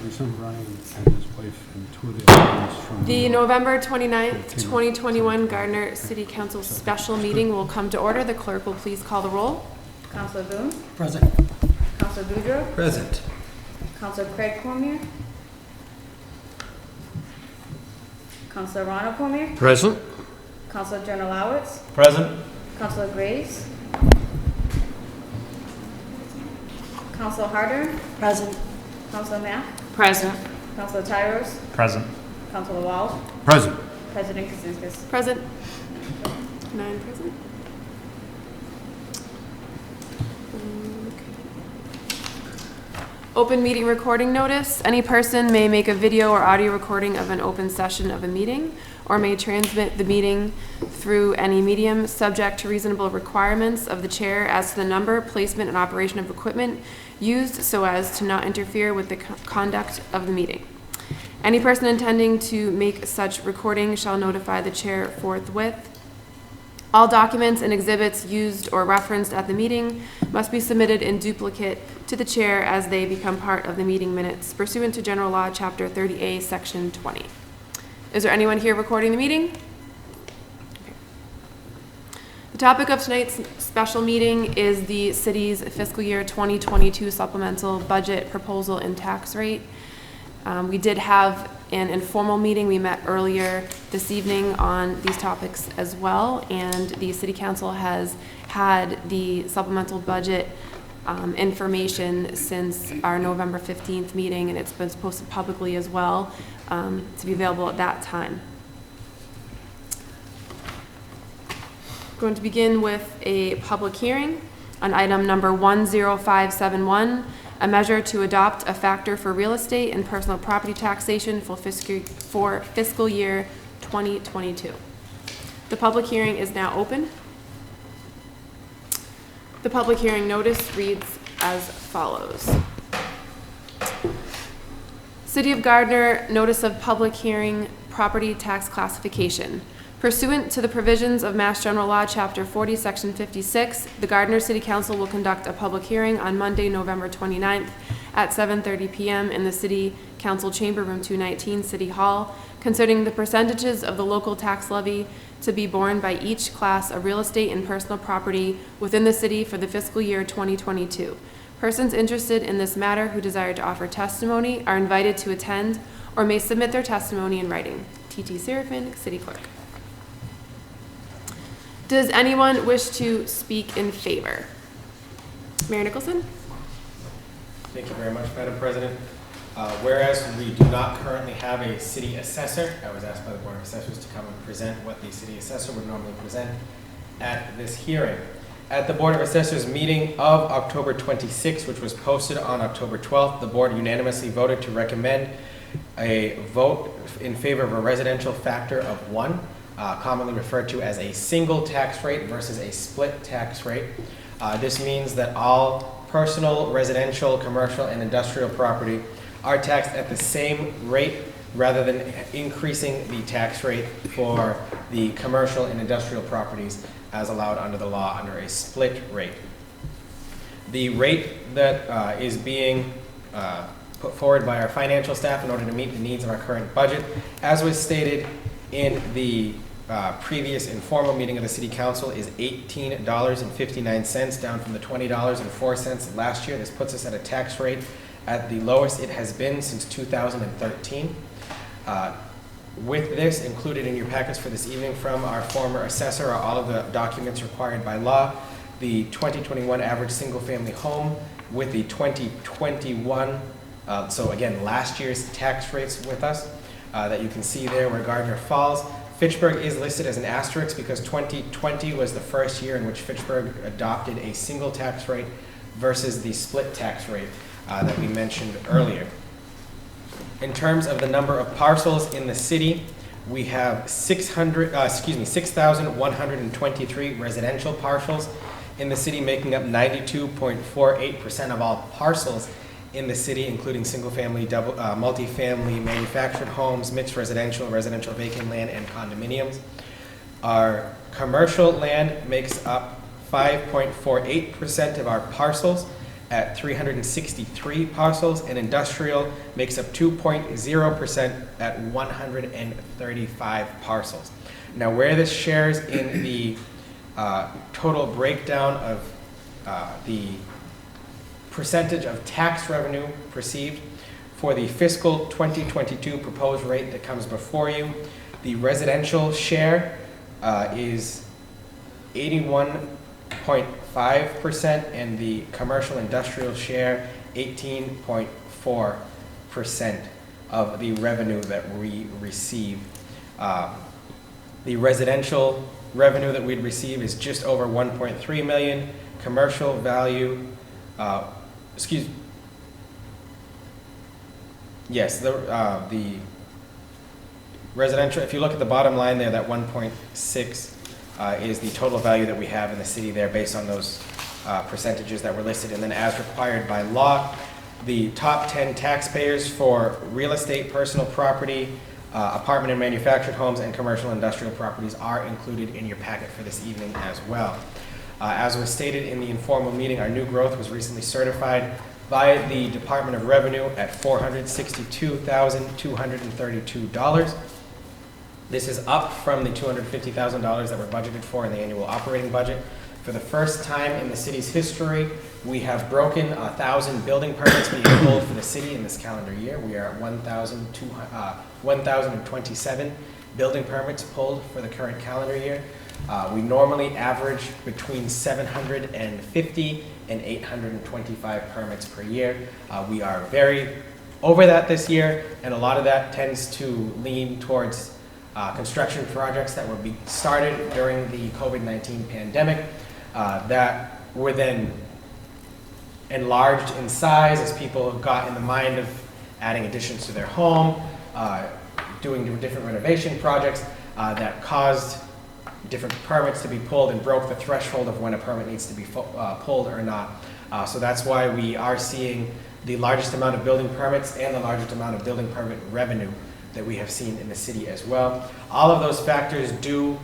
my son Brian and his wife and two of their friends from The November 29th, 2021 Gardner City Council special meeting will come to order. The clerk will please call the roll. Councilor Boone? Present. Councilor Boudreaux? Present. Councilor Craig Cormier? Councilor Ronald Cormier? Present. Councilor General Lowitz? Present. Councilor Graves? Councilor Harder? Present. Councilor Mack? Present. Councilor Tyros? Present. Councilor Walsh? Present. President Kaczynskis. Present. 9 present. Open meeting recording notice. Any person may make a video or audio recording of an open session of a meeting or may transmit the meeting through any medium subject to reasonable requirements of the chair as to the number, placement, and operation of equipment used so as to not interfere with the conduct of the meeting. Any person intending to make such recording shall notify the chair forthwith. All documents and exhibits used or referenced at the meeting must be submitted in duplicate to the chair as they become part of the meeting minutes pursuant to General Law, Chapter 30A, Section 20. Is there anyone here recording the meeting? Okay. The topic of tonight's special meeting is the city's fiscal year 2022 supplemental budget proposal and tax rate. We did have an informal meeting. We met earlier this evening on these topics as well, and the City Council has had the supplemental budget information since our November 15th meeting, and it's been posted publicly as well to be available at that time. I'm going to begin with a public hearing on item number 10571, a measure to adopt a factor for real estate and personal property taxation for fiscal year 2022. The public hearing is now open. The public hearing notice reads as follows. City of Gardner, notice of public hearing, property tax classification. Pursuant to the provisions of Mass General Law, Chapter 40, Section 56, the Gardner City Council will conduct a public hearing on Monday, November 29th at 7:30 p.m. in the City Council Chamber, Room 219, City Hall, concerning the percentages of the local tax levy to be borne by each class of real estate and personal property within the city for the fiscal year 2022. Persons interested in this matter who desire to offer testimony are invited to attend or may submit their testimony in writing. T.T. Serafin, City Clerk. Does anyone wish to speak in favor? Mayor Nicholson? Thank you very much, Madam President. Whereas we do not currently have a city assessor, I was asked by the Board of Assessors to come and present what the city assessor would normally present at this hearing. At the Board of Assessors meeting of October 26, which was posted on October 12th, the board unanimously voted to recommend a vote in favor of a residential factor of 1, commonly referred to as a single tax rate versus a split tax rate. This means that all personal, residential, commercial, and industrial property are taxed at the same rate rather than increasing the tax rate for the commercial and industrial properties as allowed under the law under a split rate. The rate that is being put forward by our financial staff in order to meet the needs of our current budget, as was stated in the previous informal meeting of the City Council, is $18.59, down from the $20.04 last year. This puts us at a tax rate at the lowest it has been since 2013. With this included in your packets for this evening from our former assessor are all of the documents required by law, the 2021 average single-family home with the 2021, so again, last year's tax rates with us that you can see there where Gardner falls. Fitchburg is listed as an asterisk because 2020 was the first year in which Fitchburg adopted a single tax rate versus the split tax rate that we mentioned earlier. In terms of the number of parcels in the city, we have 6,123 residential parcels in the city, making up 92.48% of all parcels in the city, including single-family, multi-family, manufactured homes, mixed residential, residential vacant land, and condominiums. Our commercial land makes up 5.48% of our parcels, at 363 parcels, and industrial makes up 2.0% at 135 parcels. Now, where this shares in the total breakdown of the percentage of tax revenue received for the fiscal 2022 proposed rate that comes before you, the residential share is 81.5%, and the commercial industrial share 18.4% of the revenue that we receive. The residential revenue that we'd receive is just over 1.3 million. Commercial value, yes, the residential, if you look at the bottom line there, that 1.6 is the total value that we have in the city there based on those percentages that were listed. And then as required by law, the top 10 taxpayers for real estate, personal property, apartment and manufactured homes, and commercial industrial properties are included in your packet for this evening as well. As was stated in the informal meeting, our new growth was recently certified by the Department of Revenue at $462,232. This is up from the $250,000 that were budgeted for in the annual operating budget. For the first time in the city's history, we have broken 1,000 building permits being pulled for the city in this calendar year. We are at 1,027 building permits pulled for the current calendar year. We normally average between 750 and 825 permits per year. We are very over that this year, and a lot of that tends to lean towards construction projects that were started during the COVID-19 pandemic that were then enlarged in size as people got in the mind of adding additions to their home, doing different renovation projects that caused different permits to be pulled and broke the threshold of when a permit needs to be pulled or not. So that's why we are seeing the largest amount of building permits and the largest amount of building permit revenue that we have seen in the city as well. All of those factors do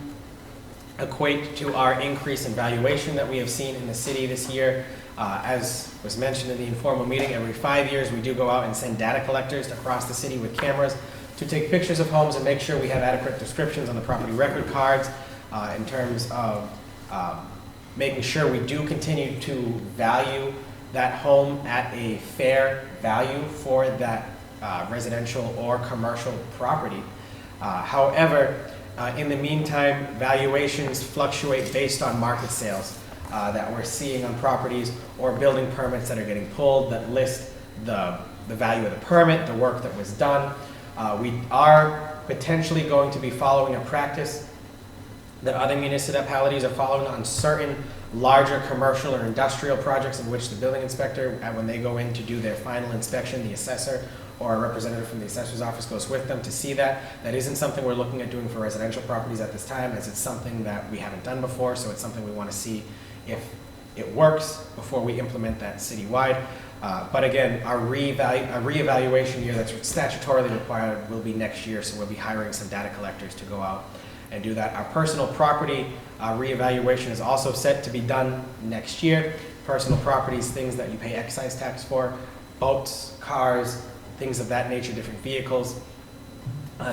equate to our increase in valuation that we have seen in the city this year. As was mentioned in the informal meeting, every 5 years we do go out and send data collectors across the city with cameras to take pictures of homes and make sure we have adequate descriptions on the property record cards in terms of making sure we do continue to value that home at a fair value for that residential or commercial property. However, in the meantime, valuations fluctuate based on market sales that we're seeing on properties or building permits that are getting pulled that list the value of the permit, the work that was done. We are potentially going to be following a practice that other municipalities are following on certain larger commercial or industrial projects in which the building inspector, when they go in to do their final inspection, the assessor or a representative from the assessor's office goes with them to see that. That isn't something we're looking at doing for residential properties at this time, as it's something that we haven't done before, so it's something we want to see if it works before we implement that citywide. But again, our reevaluation year that's statutorily required will be next year, so we'll be hiring some data collectors to go out and do that. Our personal property reevaluation is also set to be done next year. Personal properties, things that you pay excise tax for, boats, cars, things of that nature, different vehicles.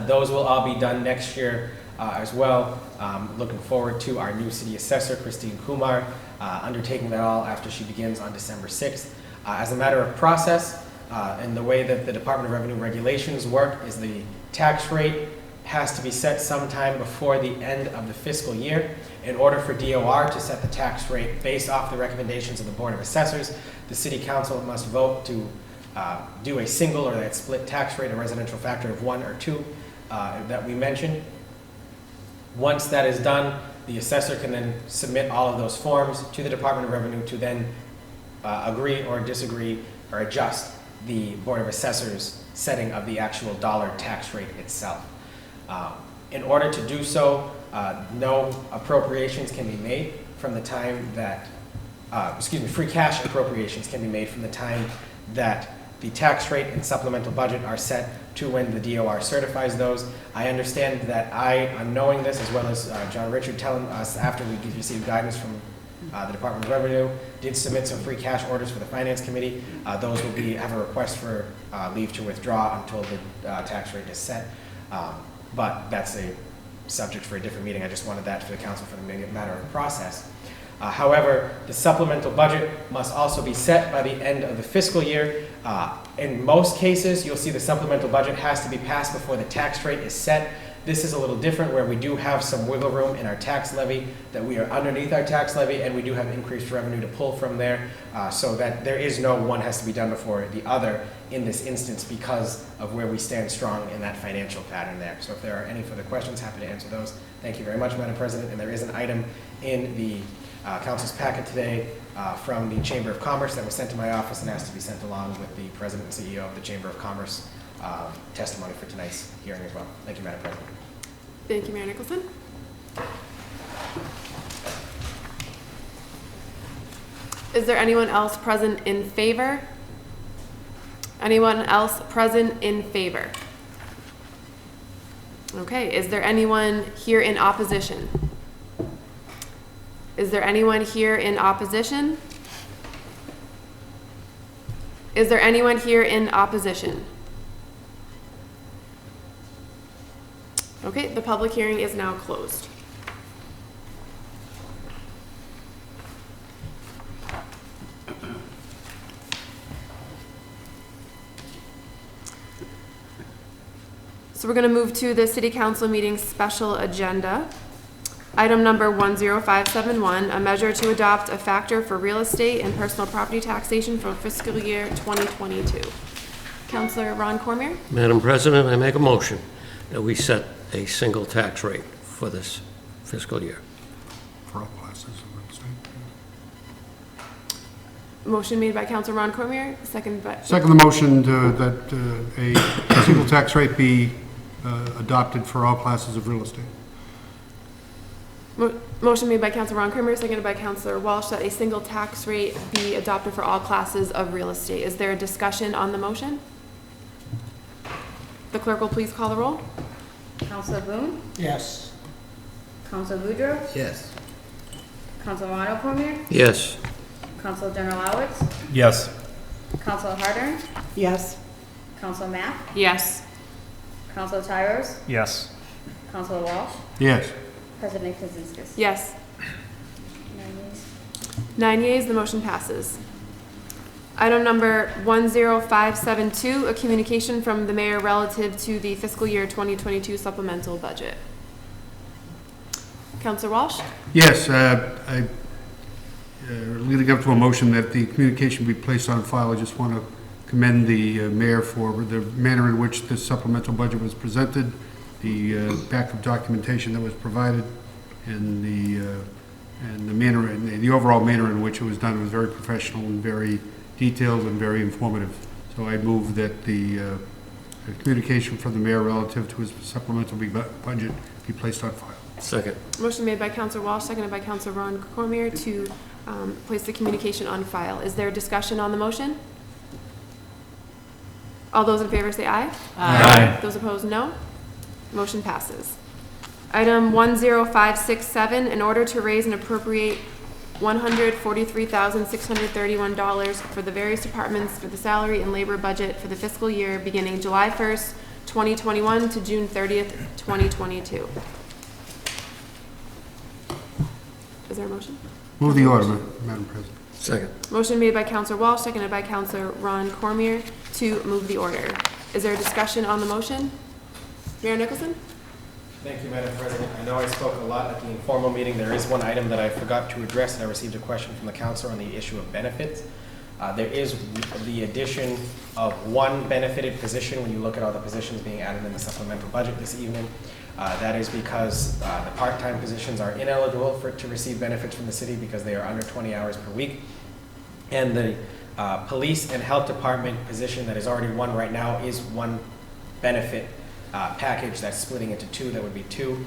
Those will all be done next year as well. Looking forward to our new city assessor, Christine Kumar, undertaking that all after she begins on December 6th. As a matter of process, and the way that the Department of Revenue regulations work is the tax rate has to be set sometime before the end of the fiscal year. In order for DOR to set the tax rate based off the recommendations of the Board of Assessors, the City Council must vote to do a single or that split tax rate, a residential factor of 1 or 2 that we mentioned. Once that is done, the assessor can then submit all of those forms to the Department of Revenue to then agree or disagree or adjust the Board of Assessors setting of the actual dollar tax rate itself. In order to do so, no appropriations can be made from the time that, free cash appropriations can be made from the time that the tax rate and supplemental budget are set to when the DOR certifies those. I understand that I'm knowing this, as well as John Richard telling us after we received guidance from The Department of Revenue did submit some free cash orders for the Finance Committee. Those will have a request for leave to withdraw until the tax rate is set. But that's a subject for a different meeting. I just wanted that for the council for the matter of process. However, the supplemental budget must also be set by the end of the fiscal year. In most cases, you'll see the supplemental budget has to be passed before the tax rate is set. This is a little different where we do have some wiggle room in our tax levy, that we are underneath our tax levy, and we do have increased revenue to pull from there, so that there is no one has to be done before the other in this instance because of where we stand strong in that financial pattern there. So if there are any further questions, happy to answer those. Thank you very much, Madam President. And there is an item in the council's packet today from the Chamber of Commerce that was sent to my office and asked to be sent along with the President and CEO of the Chamber of Commerce testimony for tonight's hearing as well. Thank you, Madam President. Thank you, Mayor Nicholson. Is there anyone else present in favor? Anyone else present in favor? Okay, is there anyone here in opposition? Is there anyone here in opposition? Is there anyone here in opposition? Okay, the public hearing is now closed. So we're going to move to the City Council meeting special agenda. Item number 10571, a measure to adopt a factor for real estate and personal property taxation for fiscal year 2022. Councilor Ron Cormier? Madam President, I make a motion that we set a single tax rate for this fiscal year. For all classes of real estate. Motion made by Councilor Ron Cormier, second by... Second the motion that a single tax rate be adopted for all classes of real estate. Motion made by Councilor Ron Cormier, seconded by Councilor Walsh, that a single tax rate be adopted for all classes of real estate. Is there a discussion on the motion? The clerk will please call the roll. Councilor Boone? Yes. Councilor Boudreaux? Yes. Councilor Ron Cormier? Yes. Councilor General Alwitz? Yes. Councilor Harder? Yes. Councilor Mapp? Yes. Councilor Tyros? Yes. Councilor Walsh? Yes. President Kazinskas? Yes. 9 yeas. 9 yeas, the motion passes. Item number 10572, a communication from the mayor relative to the fiscal year 2022 supplemental budget. Councilor Walsh? Yes, leading up to a motion that the communication be placed on file, I just want to commend the mayor for the manner in which this supplemental budget was presented, the backup documentation that was provided, and the manner, and the overall manner in which it was done was very professional and very detailed and very informative. So I move that the communication from the mayor relative to his supplemental budget be placed on file. Second. Motion made by Councilor Walsh, seconded by Councilor Ron Cormier to place the communication on file. Is there a discussion on the motion? All those in favor say aye. Aye. Those opposed, no. Motion passes. Item 10567, in order to raise and appropriate $143,631 for the various departments for the salary and labor budget for the fiscal year beginning July 1st, 2021 to June 30th, 2022. Is there a motion? Move the order, Madam President. Second. Motion made by Councilor Walsh, seconded by Councilor Ron Cormier to move the order. Is there a discussion on the motion? Mayor Nicholson? Thank you, Madam President. I know I spoke a lot at the informal meeting. There is one item that I forgot to address, and I received a question from the council on the issue of benefits. There is the addition of one benefited position when you look at all the positions being added in the supplemental budget this evening. That is because the part-time positions are ineligible to receive benefits from the city because they are under 20 hours per week. And the police and health department position that is already one right now is one benefit package that's splitting into two. That would be two.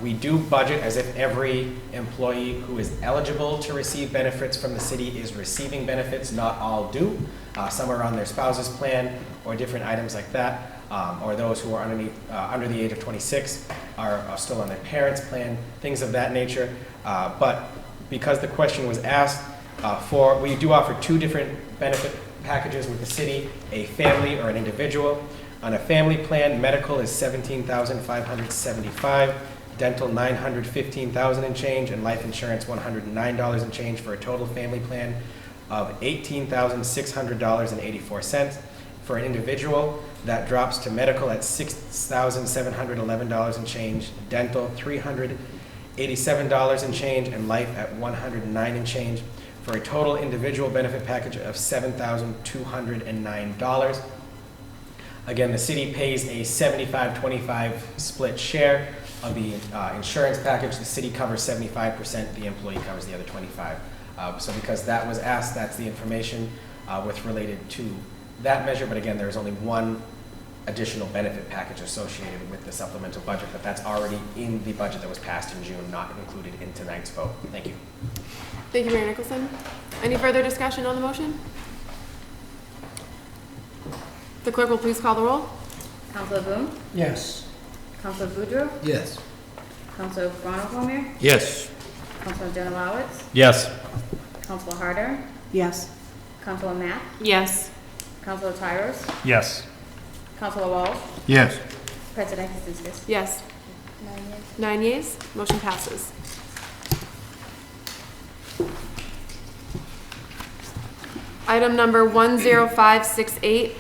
We do budget as if every employee who is eligible to receive benefits from the city is receiving benefits. Not all do. Some are on their spouse's plan or different items like that. Or those who are under the age of 26 are still on their parents' plan, things of that nature. But because the question was asked, we do offer two different benefit packages with the city, a family or an individual. On a family plan, medical is $17,575, dental $915,000 and change, and life insurance $109 and change, for a total family plan of $18,600.84. For an individual, that drops to medical at $6,711 and change, dental $387 and change, and life at $109 and change, for a total individual benefit package of $7,209. Again, the city pays a 75-25 split share of the insurance package. The city covers 75%, the employee covers the other 25. So because that was asked, that's the information with related to that measure. But again, there's only one additional benefit package associated with the supplemental budget, but that's already in the budget that was passed in June, not included in tonight's vote. Thank you. Thank you, Mayor Nicholson. Any further discussion on the motion? The clerk will please call the roll. Counselor Boone? Yes. Counselor Boudreaux? Yes. Counselor Ronald Cormier? Yes. Counselor Jenalowitz? Yes. Counselor Harder? Yes. Counselor Mack? Yes. Counselor Tyros? Yes. Counselor Walsh? Yes. President Kaczynski? Yes. 9 yeas. 9 yeas, motion passes. Item number 10568,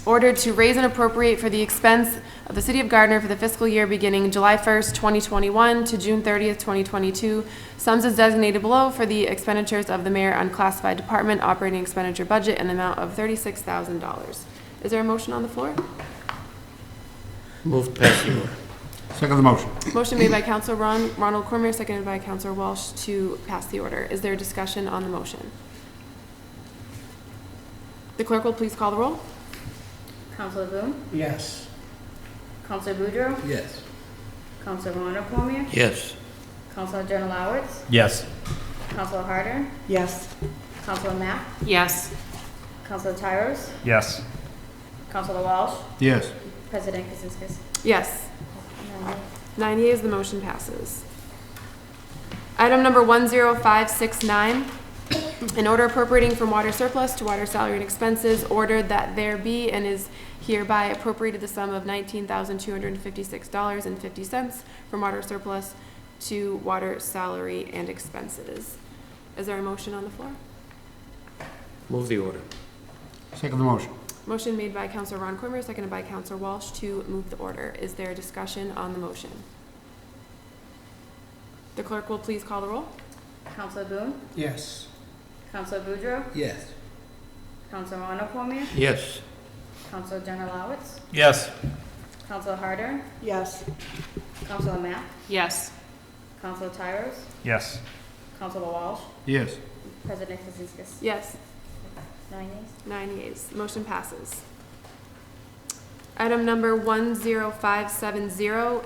ordered to raise and appropriate for the expense of the City of Gardner for the fiscal year beginning July 1st, 2021 to June 30th, 2022. Sums as designated below for the expenditures of the mayor unclassified department operating expenditure budget in the amount of $36,000. Is there a motion on the floor? Move to pass the order. Second the motion. Motion made by Councilor Ronald Cormier, seconded by Councilor Walsh to pass the order. Is there a discussion on the motion? The clerk will please call the roll. Counselor Boone? Yes. Counselor Boudreaux? Yes. Counselor Ronald Cormier? Yes. Counselor Jenalowitz? Yes. Counselor Harder? Yes. Counselor Mack? Yes. Counselor Tyros? Yes. Counselor Walsh? Yes. President Kaczynski? Yes. 9 yeas. 9 yeas, the motion passes. Item number 10569, an order appropriating from water surplus to water salary and expenses, ordered that there be and is hereby appropriated the sum of $19,256.50 from water surplus to water salary and expenses. Is there a motion on the floor? Move the order. Second the motion. Motion made by Councilor Ron Cormier, seconded by Councilor Walsh to move the order. Is there a discussion on the motion? The clerk will please call the roll. Counselor Boone? Yes. Counselor Boudreaux? Yes. Counselor Ronald Cormier? Yes. Counselor Jenalowitz? Yes. Counselor Harder? Yes. Counselor Mack? Yes. Counselor Tyros? Yes. Counselor Walsh? Yes. President Kaczynski? Yes. 9 yeas. 9 yeas. Motion passes. Item number 10570,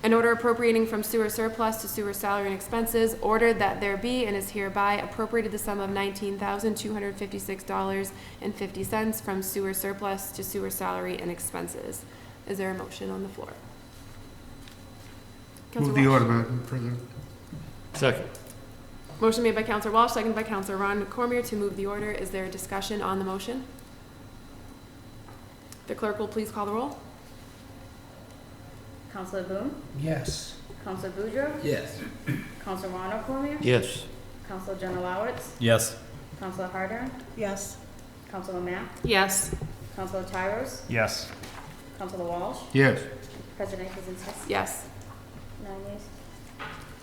an order appropriating from sewer surplus to sewer salary and expenses, ordered that there be and is hereby appropriated the sum of $19,256.50 from sewer surplus to sewer salary and expenses. Is there a motion on the floor? Move Councilor the Walsh. order, Madam President. Second. Motion made by Councilor Walsh, seconded by Councilor Ron Cormier to move the order. Is there a discussion on the motion? The clerk will please call the roll. Counselor Boone? Yes. Counselor Boudreaux? Yes. Counselor Ronald Cormier? Yes. Counselor Jenalowitz? Yes. Counselor Harder? Yes. Counselor Mack? Yes. Counselor Tyros? Yes. Counselor Walsh? Yes. President Kaczynski? Yes. 9 yeas.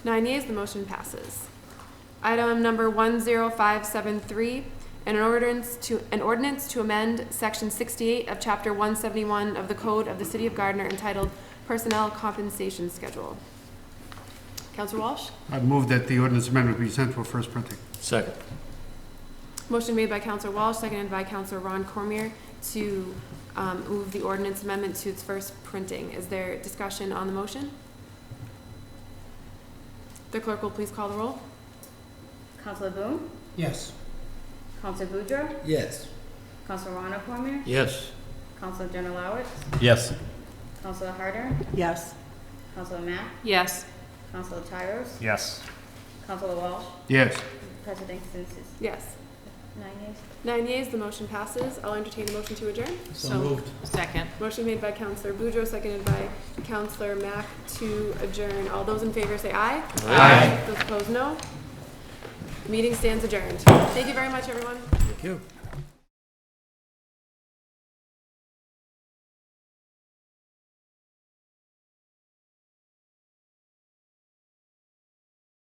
9 yeas, the motion passes. Item number 10573, an ordinance to amend Section 68 of Chapter 171 of the Code of the City of Gardner entitled Personnel Compensation Schedule. Councilor Walsh? I move that the ordinance amendment be sent for first printing. Second. Motion made by Councilor Walsh, seconded by Councilor Ron Cormier to move the ordinance amendment to its first printing. Is there discussion on the motion? The clerk will please call the roll. Counselor Boone? Yes. Counselor Boudreaux? Yes. Counselor Ronald Cormier? Yes. Counselor Jenalowitz? Yes. Counselor Harder? Yes. Counselor Mack? Yes. Counselor Tyros? Yes. Counselor Walsh? Yes. President Sensis? Yes. 9 yeas. 9 yeas, the motion passes. I'll entertain a motion to adjourn. So moved. Second. Motion made by Counselor Boudreaux, seconded by Counselor Mack to adjourn. All those in favor say aye. Aye. Those opposed, no. Meeting stands adjourned. Thank you very much, everyone. Thank you.